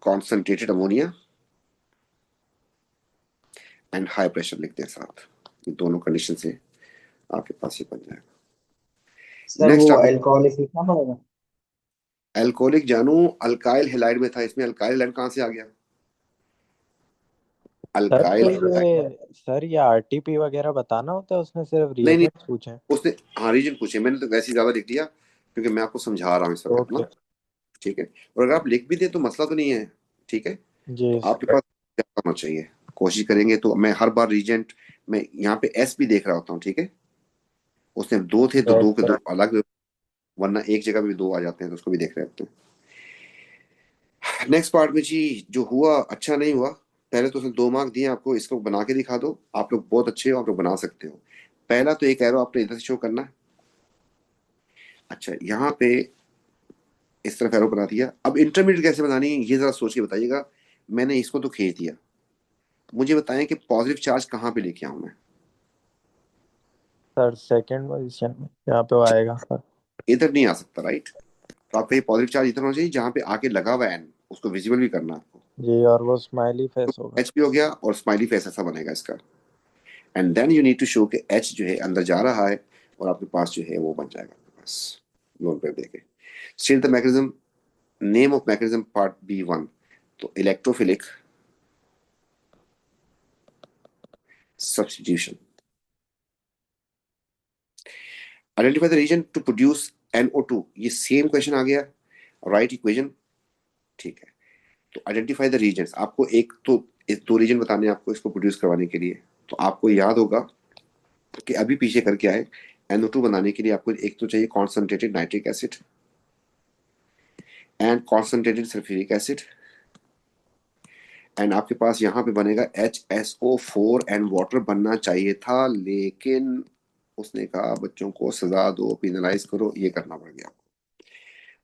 concentrated ammonia and high pressure लिखते हैं साथ. ये दोनों कंडीशन से आपके पास ये बन जाएगा. सर नेक्स्ट वो आप अल्कोहलिक लिखना पड़ेगा. एल्कोहलिक जानू अल्काइल हैलाइड में था, इसमें अल्काइल हैलाइड कहाँ से आ गया? सर अल्काइल तो ये आरटीपी वगैरह बताना होता है, उसने सिर्फ नहीं नहीं, रिएजेंट्स पूछे हैं. उसने हाँ रीजन पूछे, मैंने तो वैसे ही ज्यादा लिख दिया क्योंकि मैं आपको समझा रहा हूँ इस वक्त ना. ओके. ठीक है. और अगर आप लिख भी दे तो मसला तो नहीं है. ठीक है. जी तो आपके पास क्या करना चाहिए, कोशिश करेंगे तो मैं हर बार रीजेंट में यहाँ पे S भी देख रहा होता हूँ. ठीक है. उसने दो थे तो दो के सर. दो अलग वरना एक जगह भी 2 आ जाते हैं, तो उसको भी देख रहे होते हैं। नेक्स्ट पार्ट में जी, जो हुआ अच्छा नहीं हुआ। पहले तो उसने 2 मार्क दिए आपको, इसको बना के दिखा दो, आप लोग बहुत अच्छे हो, आप लोग बना सकते हो। पहला तो एक एरो आपने इधर से शो करना है। अच्छा, यहाँ पे इस तरफ एरो बना दिया। अब इंटरमीडिएट कैसे बनानी है ये जरा सोच के बताइएगा। मैंने इसको तो खींच दिया, मुझे बताएं कि पॉजिटिव चार्ज कहाँ पे लेके आऊं मैं। सर सेकंड पोजीशन में यहाँ पे वो आएगा सर। इधर नहीं आ सकता, राइट? तो आपका ये पॉजिटिव चार्ज इधर होना चाहिए जहाँ पे आके लगा हुआ है एन, उसको विजिबल भी करना है आपको। जी, और वो स्माइली तो फेस होगा। एच भी हो गया और स्माइली फेस ऐसा बनेगा इसका। And then you need to show कि एच जो है अंदर जा रहा है, और आपके पास जो है वो बन जाएगा आपके पास लोन पे देके। State the mechanism, name of mechanism part B1। तो electrophilic substitution. Identify the reagent to produce NO2, ये सेम क्वेश्चन आ गया, राइट इक्वेशन। ठीक है, तो आइडेंटिफाई द रीजन, आपको एक तो इस 2 रीजन बताने हैं आपको इसको प्रोड्यूस करवाने के लिए। तो आपको याद होगा कि अभी पीछे करके आए, NO2 बनाने के लिए आपको एक तो चाहिए concentrated nitric acid and concentrated sulphuric acid. And आपके पास यहाँ पे बनेगा HSO4 एंड वाटर बनना चाहिए था, लेकिन उसने कहा बच्चों को सजा दो, पिनलाइज करो, ये करना पड़ गया।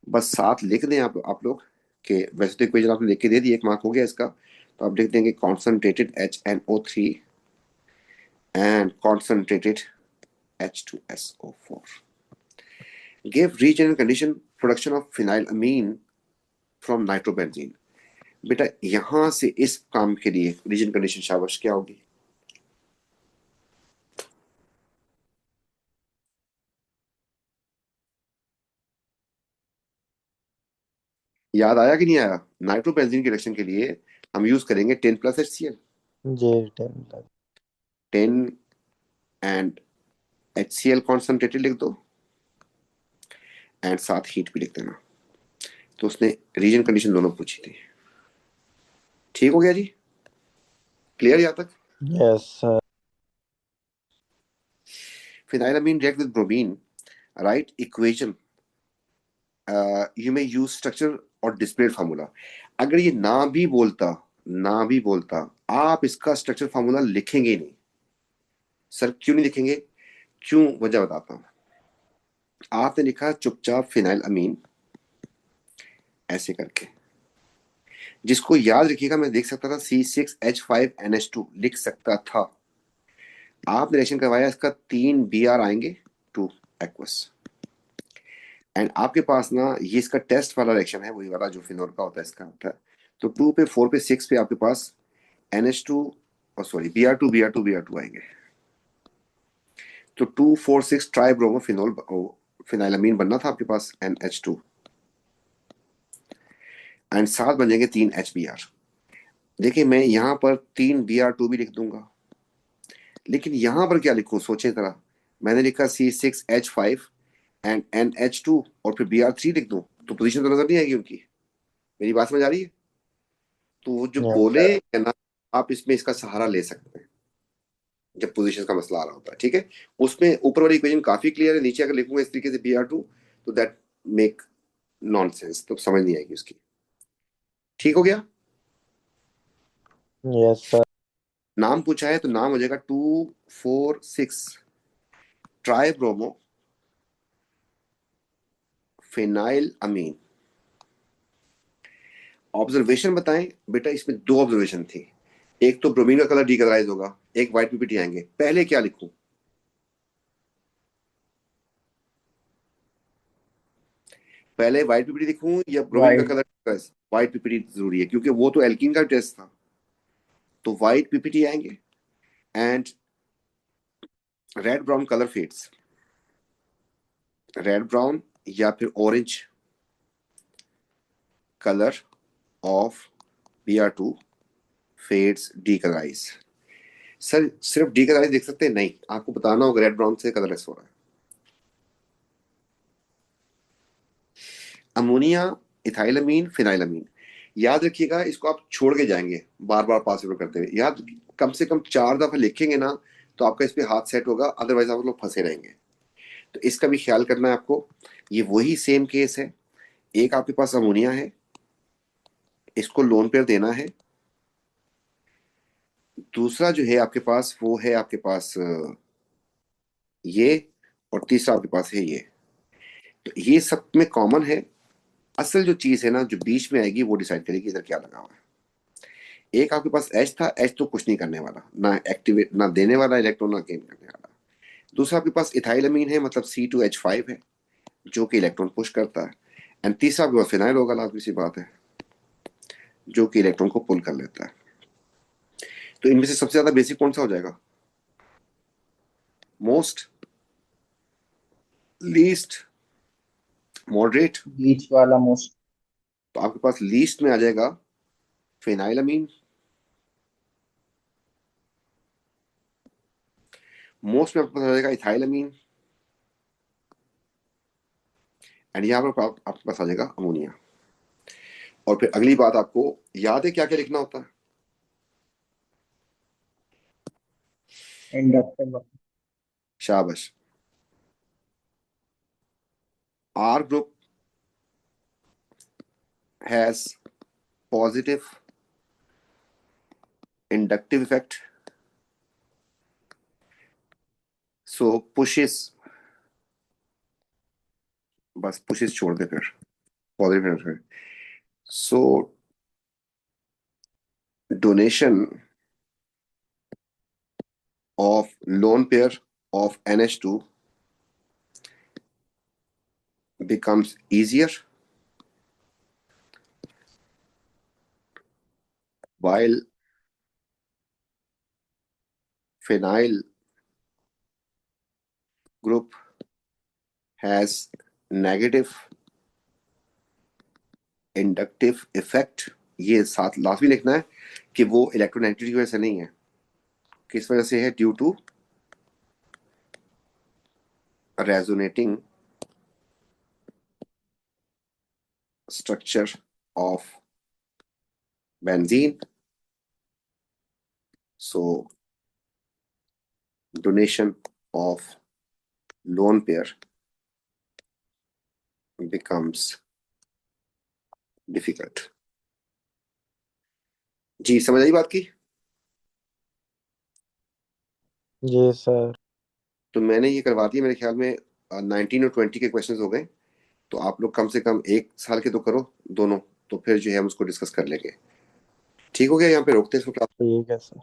बस साथ लिख दें आप लोग कि वैसे तो इक्वेशन आपने लिख के दे दी, 1 मार्क हो गया इसका। तो आप लिख देंगे concentrated HNO3 and concentrated H2SO4 give reason and condition production of phenylamine from nitrobenzene. बेटा यहां से इस काम के लिए रीजन कंडीशन शाबाश क्या होगी? याद आया कि नहीं आया? नाइट्रोबेंजीन के रिएक्शन के लिए हम यूज करेंगे 10+HCl। जी 10 तक। 10 एंड HCl कॉन्सेंट्रेटेड लिख दो, एंड साथ हीट भी लिख देना। तो उसने रीजन कंडीशन दोनों पूछी थी। ठीक हो गया जी? क्लियर यहाँ तक? Yes sir. Phenylamine react with bromine, write equation, you may use structure और डिस्प्लेड फार्मूला। अगर ये ना भी बोलता आप इसका स्ट्रक्चर फार्मूला लिखेंगे ही नहीं। सर क्यों नहीं लिखेंगे? क्यों, वजह बताता हूं। आपने लिखा चुपचाप फिनाइलअमीन ऐसे करके, जिसको याद रखिएगा मैं देख सकता था C6H5NH2 लिख सकता था। आप रिएक्शन करवाया, इसका 3 Br आएंगे, 2 एक्वस। एंड आपके पास ना ये इसका टेस्ट वाला रिएक्शन है, वही वाला जो फिनोल का होता है, इसका होता है। तो 2 पे 4 पे 6 पे आपके पास NH2 और सॉरी Br2 आएंगे। तो 2,4,6 ट्राई ब्रोमो फिनोल फिनाइलअमीन बनना था आपके पास NH2, एंड साथ बन जाएंगे 3 HBr। देखिए मैं यहाँ पर 3 Br2 भी लिख दूंगा, लेकिन यहां पर क्या लिखूं सोचें जरा। मैंने लिखा C6H5 एंड NH2 और फिर Br3 लिख दूं, तो पोजीशन तो नजर नहीं आएगी उनकी। मेरी बात समझ आ रही है? तो वो जो यस बोले सर। है ना, आप इसमें इसका सहारा ले सकते हैं जब पोजीशन का मसला आ रहा होता है। ठीक है, उसमें ऊपर वाली इक्वेशन काफी क्लियर है, नीचे अगर लिखूंगा इस तरीके से Br2, तो दैट मेक नॉनसेंस, तो समझ नहीं आएगी उसकी। ठीक हो गया? Yes sir. नाम पूछा है तो नाम हो जाएगा 2,4,6 ट्राई ब्रोमो फिनाइल अमीन। ऑब्जर्वेशन बताएं बेटा, इसमें 2 ऑब्जर्वेशन थी। एक तो ब्रोमीन का कलर डीकलराइज होगा, एक व्हाइट पीपीटी आएंगे। पहले क्या लिखूं? पहले व्हाइट पीपीटी लिखूं या ब्रोमीन का वाइट। कलर? व्हाइट पीपीटी जरूरी है क्योंकि वो तो एल्कीन का टेस्ट था। तो व्हाइट पीपीटी आएंगे and red brown colour fades, red brown या फिर orange colour of Br2 fades decolourise. Sir सिर्फ डीकलराइज देख सकते हैं? नहीं, आपको बताना होगा रेड ब्राउन से कलरलेस हो रहा है। अमोनिया, इथाइलअमीन, फिनाइलअमीन। याद रखिएगा, इसको आप छोड़ के जाएंगे बार बार पास ओवर करते हुए। याद, कम से कम 4 दफा लिखेंगे ना, तो आपका इस पे हाथ सेट होगा, अदरवाइज आप लोग फंसे रहेंगे। तो इसका भी ख्याल करना है आपको। ये वही सेम केस है। एक आपके पास अमोनिया है, इसको लोन पेयर देना है। दूसरा जो है आपके पास वो है आपके पास ये, और तीसरा आपके पास है ये। तो ये सब में कॉमन है। असल जो चीज है ना जो बीच में आएगी वो डिसाइड करेगी इधर क्या लगा हुआ है। एक आपके पास एच था, एच तो कुछ नहीं करने वाला, ना एक्टिवेट, ना देने वाला इलेक्ट्रॉन, ना गेन करने वाला। दूसरा आपके पास इथाइलमीन है, मतलब C2H5 है, जो कि इलेक्ट्रॉन पुश करता है। एंड तीसरा आपके पास फिनाइल होगा, लाजमी सी बात है, जो कि इलेक्ट्रॉन को पुल कर लेता है। तो इनमें से सबसे ज्यादा बेसिक कौन सा हो जाएगा? Most, least, moderate? बीच वाला मोस्ट। तो आपके पास लीस्ट में आ जाएगा फिनाइलमीन, मोस्ट में आपके पास आ जाएगा इथाइलमीन, एंड यहाँ पर आपके पास आ जाएगा अमोनिया। और फिर अगली बात, आपको याद है क्या क्या लिखना होता है? इंडक्टिव। शाबाश। R group has positive inductive effect, so pushes, बस pushes छोड़ दे फिर, positive effect, so donation of lone pair of NH2 becomes easier, while phenyl group has negative inductive effect। ये साथ लास्ट भी लिखना है कि वो इलेक्ट्रोनेगेटिविटी की वजह से नहीं है, किस वजह से है? Due to resonating structure of benzene, so donation of lone pair becomes difficult। जी समझ आई बात की? जी सर। तो मैंने ये करवा दिया, मेरे ख्याल में 19 और 20 के क्वेश्चंस हो गए। तो आप लोग कम से कम 1 साल के तो करो दोनों, तो फिर जो है हम उसको डिस्कस कर लेंगे। ठीक हो गया? यहाँ पे रोकते हैं इसको क्लास। ठीक है सर।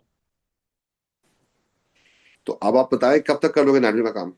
तो अब आप बताएं कब तक कर लोगे नाइट्रोजन का काम?